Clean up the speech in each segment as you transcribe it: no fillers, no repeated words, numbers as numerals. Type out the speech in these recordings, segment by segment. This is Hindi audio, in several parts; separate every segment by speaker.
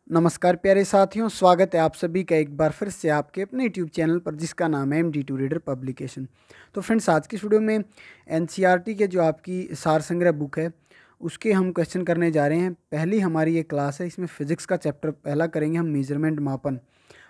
Speaker 1: नमस्कार प्यारे साथियों, स्वागत है आप सभी का एक बार फिर से आपके अपने यूट्यूब चैनल पर जिसका नाम है MD2 रीडर पब्लिकेशन। तो फ्रेंड्स, आज की वीडियो में NCERT के जो आपकी सार संग्रह बुक है उसके हम क्वेश्चन करने जा रहे हैं। पहली हमारी ये क्लास है, इसमें फिजिक्स का चैप्टर पहला करेंगे हम, मेजरमेंट मापन।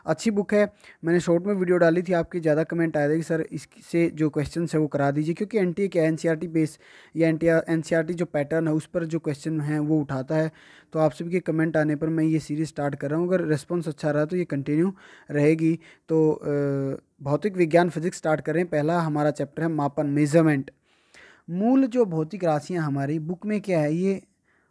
Speaker 1: अच्छी बुक है, मैंने शॉर्ट में वीडियो डाली थी, आपकी ज़्यादा कमेंट आया था कि सर इससे जो क्वेश्चन है वो करा दीजिए, क्योंकि NTA क्या NCERT बेस या NCERT जो पैटर्न है उस पर जो क्वेश्चन हैं वो उठाता है। तो आप सभी के कमेंट आने पर मैं ये सीरीज़ स्टार्ट कर रहा हूँ। अगर रिस्पॉन्स अच्छा रहा तो ये कंटिन्यू रहेगी। तो भौतिक विज्ञान फिजिक्स स्टार्ट करें। पहला हमारा चैप्टर है मापन, मेजरमेंट। मूल जो भौतिक राशियाँ हमारी बुक में क्या है, ये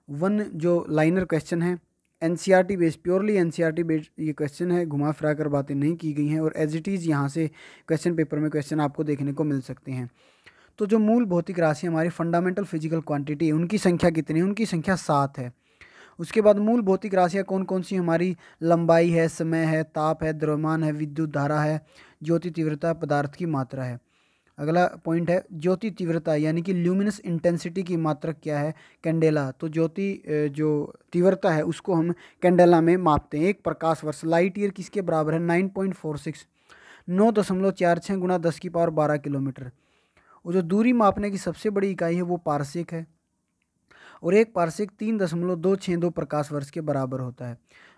Speaker 1: वन जो लाइनर क्वेश्चन है, NCERT based, purely NCERT based ये क्वेश्चन है, घुमा फिरा कर बातें नहीं की गई हैं और एज इट इज़ यहाँ से क्वेश्चन पेपर में क्वेश्चन आपको देखने को मिल सकते हैं। तो जो मूल भौतिक राशि हमारी फंडामेंटल फिजिकल क्वांटिटी है, उनकी संख्या कितनी है? उनकी संख्या 7 है। उसके बाद मूल भौतिक राशियाँ कौन कौन सी हमारी? लंबाई है, समय है, ताप है, द्रव्यमान है, विद्युत धारा है, ज्योति तीव्रता, पदार्थ की मात्रा है। अगला पॉइंट है ज्योति तीव्रता, यानी कि ल्यूमिनस इंटेंसिटी की मात्रक क्या है? कैंडेला। तो ज्योति जो तीव्रता है उसको हम कैंडेला में मापते हैं। एक प्रकाश वर्ष, लाइट ईयर किसके बराबर है? 9.46, 9.46 गुणा 10⁻12 किलोमीटर। और जो दूरी मापने की सबसे बड़ी इकाई है वो पारसेक है, और एक पारसेक 3.262 प्रकाश वर्ष के बराबर होता है।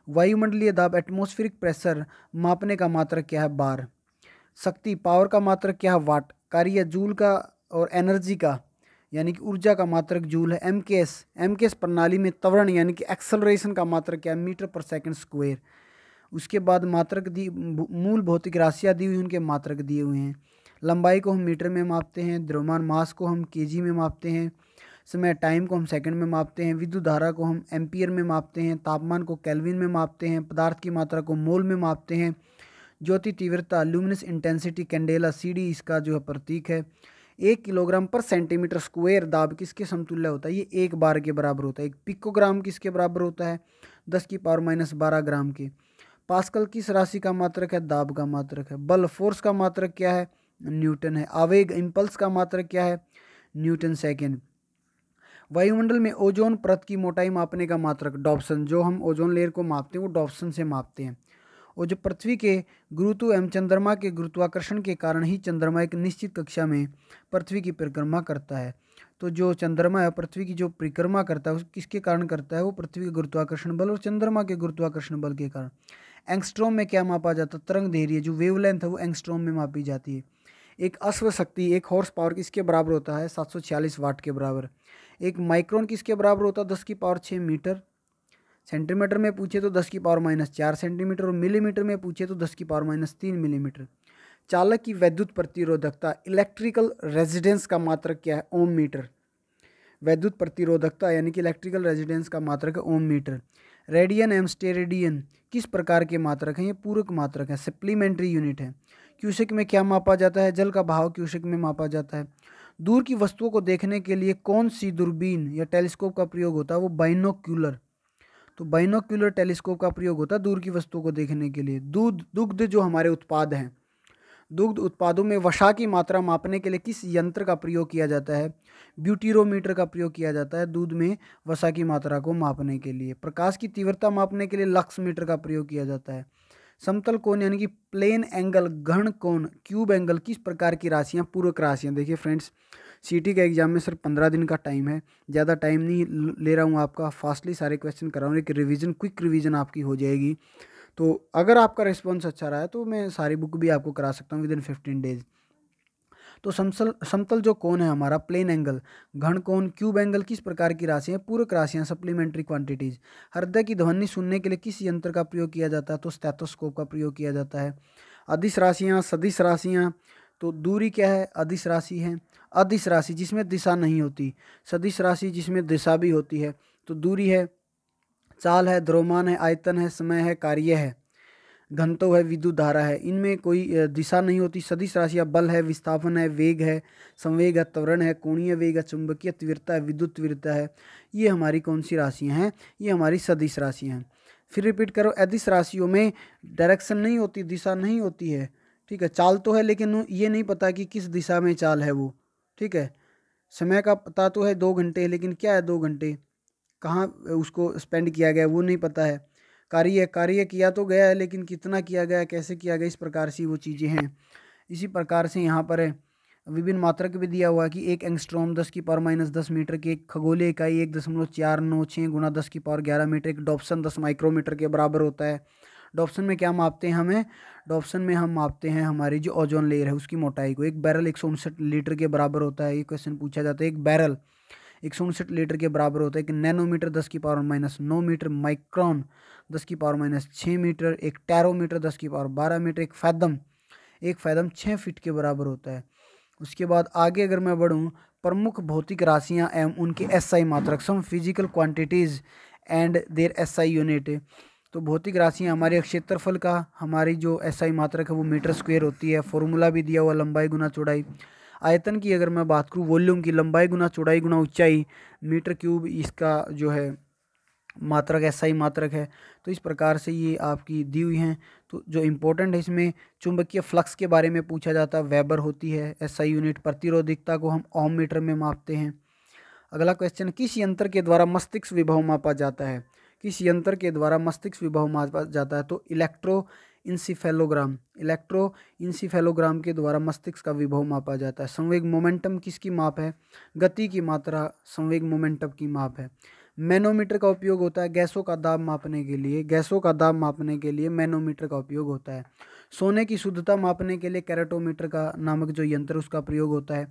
Speaker 1: वायुमंडलीय दाब, एटमॉस्फेरिक प्रेशर मापने का मात्रक क्या है? बार। शक्ति, पावर का मात्रक क्या है? वाट। कार्य, जूल का, और एनर्जी का यानी कि ऊर्जा का मात्रक जूल है। एमकेएस प्रणाली में त्वरण यानी कि एक्सेलरेशन का मात्रक क्या है? मीटर पर सेकंड स्क्वायर। उसके बाद मात्रक दी, मूल भौतिक राशियाँ दी हुई, उनके मात्रक दिए हुए हैं। लंबाई को हम मीटर में मापते हैं, द्रव्यमान मास को हम केजी में मापते हैं, समय टाइम को हम सेकंड में मापते हैं, विद्युत धारा को हम एम्पियर में मापते हैं, तापमान को केल्विन में मापते हैं, पदार्थ की मात्रा को मोल में मापते हैं, ज्योति तीव्रता, ल्यूमिनस इंटेंसिटी, कैंडेला, CD इसका जो है प्रतीक है। 1 किलोग्राम पर सेंटीमीटर स्क्वायर दाब किसके समतुल्य होता है? ये 1 बार के बराबर होता है। 1 पिकोग्राम किसके बराबर होता है? 10⁻12 ग्राम के। पास्कल किस राशि का मात्रक है? दाब का मात्रक है। बल, फोर्स का मात्रक क्या है? न्यूटन है। आवेग, इम्पल्स का मात्रक क्या है? Newton second. वायुमंडल में ओजोन परत की मोटाई मापने का मात्रक डॉप्सन। जो हम ओजोन लेयर को मापते हैं वो डॉप्सन से मापते हैं। और जो पृथ्वी के गुरुत्व एवं चंद्रमा के गुरुत्वाकर्षण के कारण ही चंद्रमा एक निश्चित कक्षा में पृथ्वी की परिक्रमा करता है। तो जो चंद्रमा है पृथ्वी की जो परिक्रमा करता है, उस किसके कारण करता है? वो पृथ्वी के गुरुत्वाकर्षण बल और चंद्रमा के गुरुत्वाकर्षण बल के कारण। एंगस्ट्रॉम में क्या मापा जाता है? तरंग दैर्घ्य, जो वेवलेंथ है वो एंगस्ट्रॉम में मापी जाती है। एक अश्व शक्ति, एक हॉर्स पावर किसके बराबर होता है? 746 वाट के बराबर। एक माइक्रोन किसके बराबर होता है? 10⁻6 मीटर। सेंटीमीटर में पूछे तो 10⁻4 सेंटीमीटर, और मिलीमीटर में पूछे तो 10⁻3 मिलीमीटर। चालक की वैद्युत प्रतिरोधकता, इलेक्ट्रिकल रेजिडेंस का मात्रक क्या है? ओम मीटर। वैद्युत प्रतिरोधकता यानी कि इलेक्ट्रिकल रेजिडेंस का मात्रक है ओम मीटर। रेडियन एवं स्टेरेडियन किस प्रकार के मात्रक हैं? ये पूरक मात्रक है, सप्लीमेंट्री यूनिट है। क्यूसेक में क्या मापा जाता है? जल का बहाव क्यूसेक में मापा जाता है। दूर की वस्तुओं को देखने के लिए कौन सी दूरबीन या टेलीस्कोप का प्रयोग होता है? वो बाइनोक्यूलर। तो बाइनोक्यूलर टेलीस्कोप का प्रयोग होता है दूर की वस्तुओं को देखने के लिए। दुग्ध जो हमारे उत्पाद हैं, दुग्ध उत्पादों में वसा की मात्रा मापने के लिए किस यंत्र का प्रयोग किया जाता है? ब्यूटीरोमीटर का प्रयोग किया जाता है दूध में वसा की मात्रा को मापने के लिए। प्रकाश की तीव्रता मापने के लिए लक्स मीटर का प्रयोग किया जाता है। समतल कोण यानी कि प्लेन एंगल, घन कोण, क्यूब एंगल किस प्रकार की राशियां? पूरक राशियां। देखिए फ्रेंड्स, CT का एग्जाम में सिर्फ 15 दिन का टाइम है, ज़्यादा टाइम नहीं ले रहा हूँ आपका, फास्टली सारे क्वेश्चन कर रहा हूँ, एक रिवीजन, क्विक रिवीजन आपकी हो जाएगी। तो अगर आपका रिस्पॉन्स अच्छा रहा है तो मैं सारी बुक भी आपको करा सकता हूँ विदिन 15 डेज। तो समतल जो कोण है हमारा, प्लेन एंगल, घन कोण, क्यूब एंगल किस प्रकार की राशि है? पूरक राशियां, सप्लीमेंट्री क्वांटिटीज। हृदय की ध्वनि सुनने के लिए किस यंत्र का प्रयोग किया जाता है? तो स्टेथोस्कोप का प्रयोग किया जाता है। अदिश राशियां, सदिश राशियां, तो दूरी क्या है? अदिश राशि है। अदिश राशि जिसमें दिशा नहीं होती, सदिश राशि जिसमें दिशा भी होती है। तो दूरी है, चाल है, द्रव्यमान है, आयतन है, समय है, कार्य है, घनत्व है, विद्युत धारा है। इनमें कोई दिशा नहीं होती। सदिश राशियाँ बल है, विस्थापन है, वेग है, संवेग है, त्वरण है, कोणीय वेग है, चुंबकीय तीव्रता है, विद्युत तीव्रता है। ये हमारी कौन सी राशियाँ हैं? ये हमारी सदिश राशियाँ हैं। फिर रिपीट करो, अदिश राशियों में डायरेक्शन नहीं होती, दिशा नहीं होती है। ठीक है, चाल तो है लेकिन ये नहीं पता कि किस दिशा में चाल है वो। ठीक है, समय का पता तो है 2 घंटे, लेकिन क्या है 2 घंटे, कहाँ उसको स्पेंड किया गया वो नहीं पता है। कार्य किया तो गया है, लेकिन कितना किया गया, कैसे किया गया, इस प्रकार से वो चीज़ें हैं। इसी प्रकार से यहाँ पर विभिन्न मात्रक भी दिया हुआ है कि 1 एंगस्ट्रॉम 10⁻−10 मीटर की एक खगोलीय इकाई 1.496 गुना 10⁻11 मीटर, एक डॉप्सन 10 माइक्रोमीटर के बराबर होता है। डॉप्सन में क्या मापते हैं हमें? डॉप्सन में हम मापते हैं हमारी जो ओजोन लेयर है उसकी मोटाई को। एक बैरल 159 लीटर के बराबर होता है। ये क्वेश्चन पूछा जाता है, एक बैरल 159 लीटर के बराबर होता है। एक नैनोमीटर 10⁻9 मीटर, माइक्रोन 10⁻6 मीटर, एक टैरोमीटर 10⁻12 मीटर, एक फैदम 6 फीट के बराबर होता है। उसके बाद आगे अगर मैं बढ़ूँ, प्रमुख भौतिक राशियाँ एवं उनके एसआई मात्रक, some physical quantities and their SI unit. तो भौतिक राशियाँ हमारे क्षेत्रफल का हमारी जो एसआई मात्रक है वो मीटर स्क्वायर होती है। फॉर्मूला भी दिया हुआ लंबाई गुना चौड़ाई। आयतन की अगर मैं बात करूँ, वॉल्यूम की, लंबाई गुना चौड़ाई गुना ऊंचाई, मीटर क्यूब इसका जो है मात्रक, एसआई मात्रक है। तो इस प्रकार से ये आपकी दी हुई हैं। तो जो इम्पोर्टेंट है इसमें चुंबकीय फ्लक्स के बारे में पूछा जाता है, वेबर होती है एसआई यूनिट। प्रतिरोधकता को हम ओम मीटर में मापते हैं। अगला क्वेश्चन, किस यंत्र के द्वारा मस्तिष्क विभव मापा जाता है? किस यंत्र के द्वारा मस्तिष्क विभव मापा जाता है? तो इलेक्ट्रो के द्वारा मस्तिष्क का विभव मापा जाता है। संवेग मोमेंटम किसकी माप है? गति की मात्रा संवेग मोमेंटम की माप है। मैनोमीटर का उपयोग होता है गैसों का दाब मापने के लिए मैनोमीटर का उपयोग होता है। सोने की शुद्धता मापने के लिए कैरेटोमीटर का नामक जो यंत्र उसका प्रयोग होता है।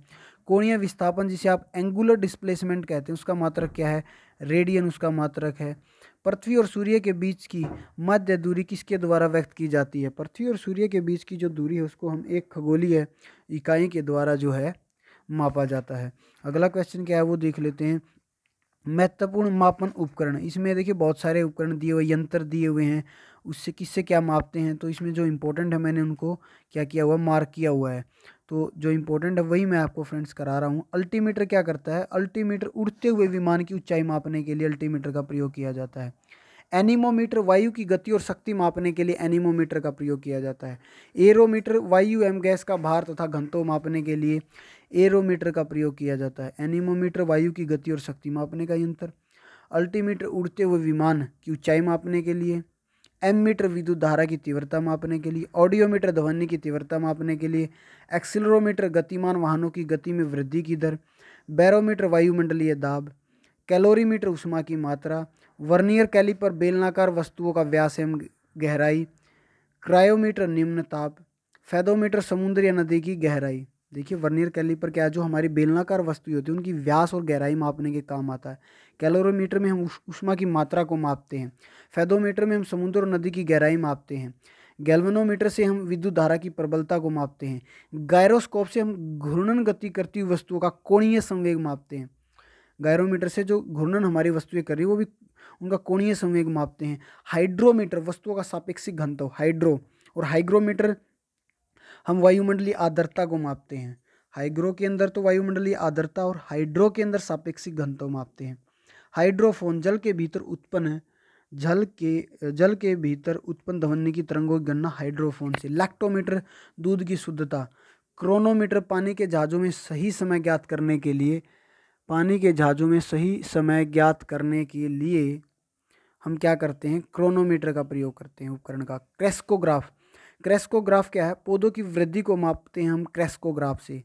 Speaker 1: कोणीय विस्थापन जिसे आप एंगुलर डिस्प्लेसमेंट कहते हैं उसका मात्रक क्या है? रेडियन उसका मात्रक है। पृथ्वी और सूर्य के बीच की मध्य दूरी किसके द्वारा व्यक्त की जाती है? पृथ्वी और सूर्य के बीच की जो दूरी है उसको हम एक खगोलीय इकाई के द्वारा जो है मापा जाता है। अगला क्वेश्चन क्या है वो देख लेते हैं। महत्वपूर्ण मापन उपकरण, इसमें देखिए बहुत सारे उपकरण दिए हुए, यंत्र दिए हुए हैं, उससे किससे क्या मापते हैं। तो इसमें जो इम्पोर्टेंट है मैंने उनको क्या किया हुआ, मार्क किया हुआ है। तो जो इम्पोर्टेंट है वही मैं आपको फ्रेंड्स करा रहा हूँ। अल्टीमीटर क्या करता है? अल्टीमीटर उड़ते हुए विमान की ऊंचाई मापने के लिए अल्टीमीटर का प्रयोग किया जाता है। एनीमोमीटर वायु की गति और शक्ति मापने के लिए एनीमोमीटर का प्रयोग किया जाता है। एरोमीटर वायु एवं गैस का भार तथा घनत्व मापने के लिए एरोमीटर का प्रयोग किया जाता है। एनीमोमीटर वायु की गति और शक्ति मापने का यंत्र। अल्टीमीटर उड़ते हुए विमान की ऊंचाई मापने के लिए। एमीटर विद्युत धारा की तीव्रता मापने के लिए। ऑडियोमीटर ध्वनि की तीव्रता मापने के लिए। एक्सीलरोमीटर गतिमान वाहनों की गति में वृद्धि की दर। बैरोमीटर वायुमंडलीय दाब। कैलोरीमीटर ऊष्मा की मात्रा। वर्नियर कैलिपर बेलनाकार वस्तुओं का व्यास एवं गहराई। क्रायोमीटर निम्न ताप। फेदोमीटर समुद्र या नदी की गहराई। देखिए वर्नियर कैलिपर क्या है, जो हमारी बेलनाकार वस्तुएं होती है उनकी व्यास और गहराई मापने के काम आता है। कैलोरीमीटर में हम ऊष्मा की मात्रा को मापते हैं। फेदोमीटर में हम समुद्र और नदी की गहराई मापते हैं। गैल्वेनोमीटर से हम विद्युत धारा की प्रबलता को मापते हैं। गायरोस्कोप से हम घूर्णन गति करती हुई वस्तुओं का कोणीय संवेग मापते हैं। गायरोमीटर से जो घूर्णन हमारी वस्तुएं कर रही है वो भी उनका कोणीय संवेग मापते हैं। हाइड्रोमीटर वस्तुओं का सापेक्षिक घनत्व, हाइड्रो, और हाइग्रोमीटर हम वायुमंडलीय आर्द्रता को मापते हैं। हाइग्रो के अंदर तो वायुमंडलीय आर्द्रता और हाइड्रो के अंदर सापेक्षिक घनत्व मापते हैं। हाइड्रोफोन जल के भीतर उत्पन्न ध्वनि की तरंगों की गणना हाइड्रोफोन से। लैक्टोमीटर दूध की शुद्धता। क्रोनोमीटर पानी के जहाजों में सही समय ज्ञात करने के लिए हम क्या करते हैं? क्रोनोमीटर का प्रयोग करते हैं उपकरण का। क्रेस्कोग्राफ क्या है? पौधों की वृद्धि को मापते हैं हम क्रेस्कोग्राफ से।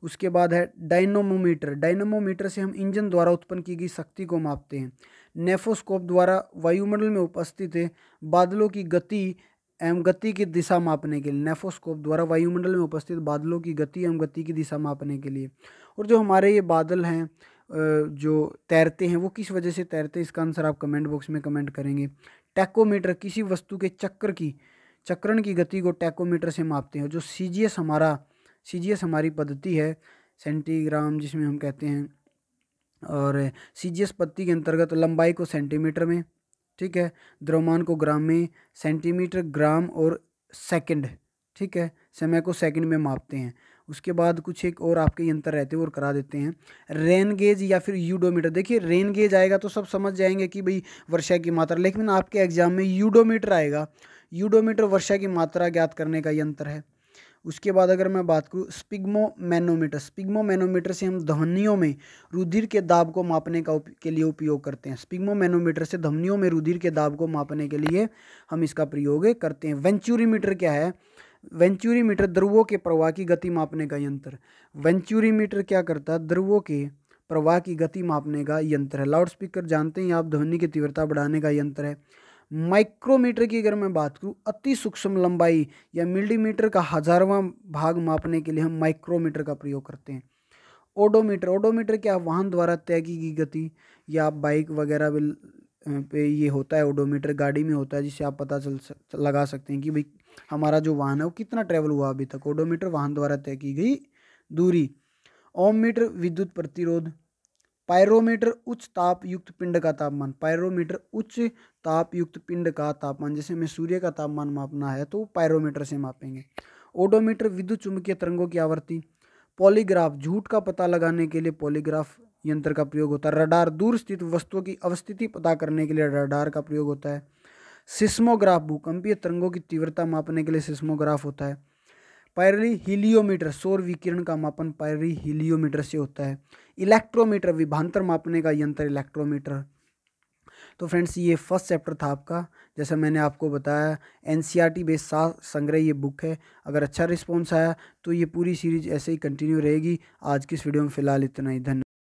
Speaker 1: उसके बाद है डायनमोमीटर से हम इंजन द्वारा उत्पन्न की गई शक्ति को मापते हैं। नेफोस्कोप द्वारा वायुमंडल में उपस्थित बादलों की गति एवं गति की दिशा मापने के लिए। नेफोस्कोप द्वारा वायुमंडल में उपस्थित बादलों की गति एवं गति की दिशा मापने के लिए। और जो हमारे ये बादल हैं जो तैरते हैं वो किस वजह से तैरते हैं, इसका आंसर आप कमेंट बॉक्स में कमेंट करेंगे। टैकोमीटर किसी वस्तु के चक्रण की गति को टैकोमीटर से मापते हैं। जो सीजीएस हमारी पद्धति है, सेंटीग्राम जिसमें हम कहते हैं, और सीजीएस पद्धति के अंतर्गत लंबाई को सेंटीमीटर में, ठीक है, द्रव्यमान को ग्राम में, सेंटीमीटर, ग्राम और सेकंड, ठीक है, समय को सेकंड में मापते हैं। उसके बाद कुछ एक और आपके यंत्र रहते हैं और करा देते हैं। रेन गेज या फिर यूडोमीटर। देखिए रेन गेज आएगा तो सब समझ जाएंगे कि भाई वर्षा की मात्रा, लेकिन आपके एग्जाम में यूडोमीटर आएगा। यूडोमीटर वर्षा की मात्रा ज्ञात करने का यंत्र है। उसके बाद अगर मैं बात करूँ स्पिग्मोमैनोमीटर, स्पिग्मोमैनोमीटर से हम ध्वनियों में रुधिर के दाब को मापने के लिए उपयोग करते हैं। स्पिग्मोमैनोमीटर से ध्वनियों में रुधिर के दाब को मापने के लिए हम इसका प्रयोग करते हैं। वेंचुरीमीटर क्या है? वेंचुरीमीटर द्रवों के प्रवाह की गति मापने का यंत्र। वेंचुरीमीटर क्या करता है? द्रवों के प्रवाह की गति मापने का यंत्र है। लाउड स्पीकर जानते हैं आप, ध्वनि की तीव्रता बढ़ाने का यंत्र है। माइक्रोमीटर की अगर मैं बात करूं, अति सूक्ष्म लंबाई या मिलीमीटर का 1000वां भाग मापने के लिए हम माइक्रोमीटर का प्रयोग करते हैं। ओडोमीटर, ओडोमीटर क्या? वाहन द्वारा तय की गई गति, या बाइक वगैरह पे ये होता है ओडोमीटर, गाड़ी में होता है, जिससे आप पता लगा सकते हैं कि भाई हमारा जो वाहन है वो कितना ट्रेवल हुआ अभी तक। ओडोमीटर वाहन द्वारा तय की गई दूरी। ओम मीटर विद्युत प्रतिरोध। पायरोमीटर उच्च ताप युक्त पिंड का तापमान। पायरोमीटर उच्च ताप युक्त पिंड का तापमान, जैसे हमें सूर्य का तापमान मापना है तो पायरोमीटर से मापेंगे। ओडोमीटर विद्युत चुंबकीय तरंगों की आवृत्ति। पॉलीग्राफ, झूठ का पता लगाने के लिए पॉलीग्राफ यंत्र का प्रयोग होता है। रडार, दूर स्थित वस्तुओं की अवस्थिति पता करने के लिए रडार का प्रयोग होता है। सिस्मोग्राफ, भूकंपीय तरंगों की तीव्रता मापने के लिए सिस्मोग्राफ होता है। पायरीहिलियोमीटर, सौर विकिरण का मापन पायरीहिलियोमीटर से होता है। इलेक्ट्रोमीटर, विभवांतर मापने का यंत्र इलेक्ट्रोमीटर। तो फ्रेंड्स ये फर्स्ट चैप्टर था आपका। जैसा मैंने आपको बताया एनसीईआरटी बेस्ड सात संग्रह ये बुक है। अगर अच्छा रिस्पॉन्स आया तो ये पूरी सीरीज ऐसे ही कंटिन्यू रहेगी। आज की इस वीडियो में फ़िलहाल इतना ही। धन्यवाद।